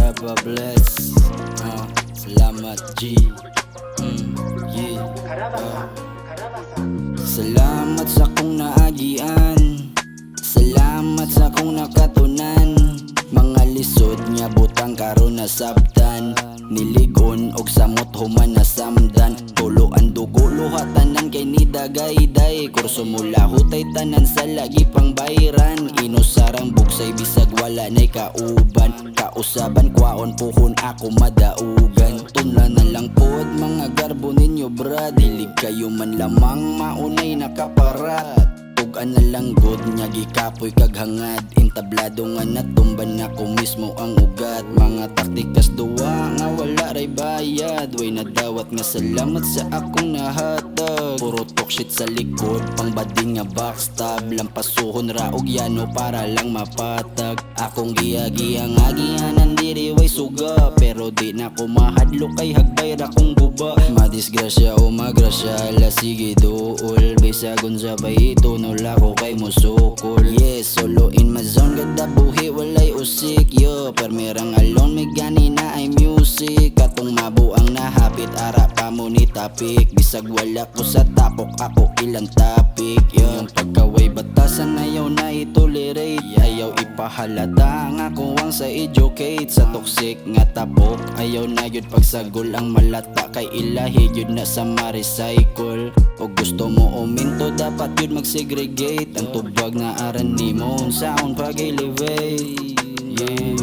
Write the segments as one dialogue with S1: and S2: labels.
S1: Karaba bless. Salamat G. Yeah. Salamat sa kong naagian, salamat sa kong nakatunan. Mga lisod niya butang karon nasabtan, niligon og samot human nasamdan. Tulo ang dugo luha tanan kay ni dagay-day, kurso mula hutay tanan sa lagi pang bayran. Inusarang bugsay bisag wala nay kauban, kausaban kwaon puhon ako madaugan. Tunla na lang pod mga garbo ninyo brad, dilig kayo man lamang maunay nakaparat. Tugan na lang god nya gikapoy kag hangad, intablado nga natumban ako mismo ang ugat. Mga taktikas duwa nga wala ray bayad, way nadawat nga salamat sa akong nahatag. Puro talk shit sa likod, pang bading nga backstab, lampasuhon ra og yano para lang mapatag. Akong giya-giya nga gihanan diri way suga, pero di na ko mahadlo kay hagbay ra kong guba. Madisgrasya o magrasya, ala sige duol, bisagon sa bayito nula ko kay musukol. Yes, solo in my zone, ganda buhi walay usik yo, permerang alone may gani na ay music. Katong mabuang nahapit ara pa mo ni tapik, bisag wala ko sa tapok ako ilang topic yo. Yung pagkaway batasan ayaw na itolerate, ayaw ipahalata nga kuwang sa educate. Sa toxic nga tapok ayaw na yun pagsagol ang malata, kay ilahi yun na sa ma-recycle. O gusto mo uminto dapat yun mag-segregate, ang tubag na aran ni mo sound pag-elevate. Yeah.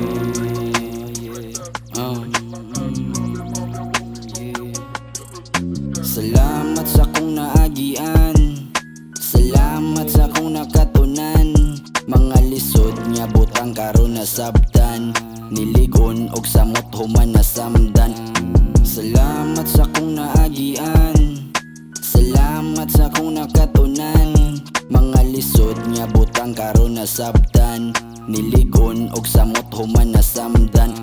S1: Salamat sa kong naagian, salamat sa kong nakatunan. Mga lisod niya butang karon nasabtan, niligon og samot human nasamdan. Salamat sa kong naagian, salamat sa kong nakatunan. Mga lisod niya butang karon nasabtan, niligon og samot human nasamdan.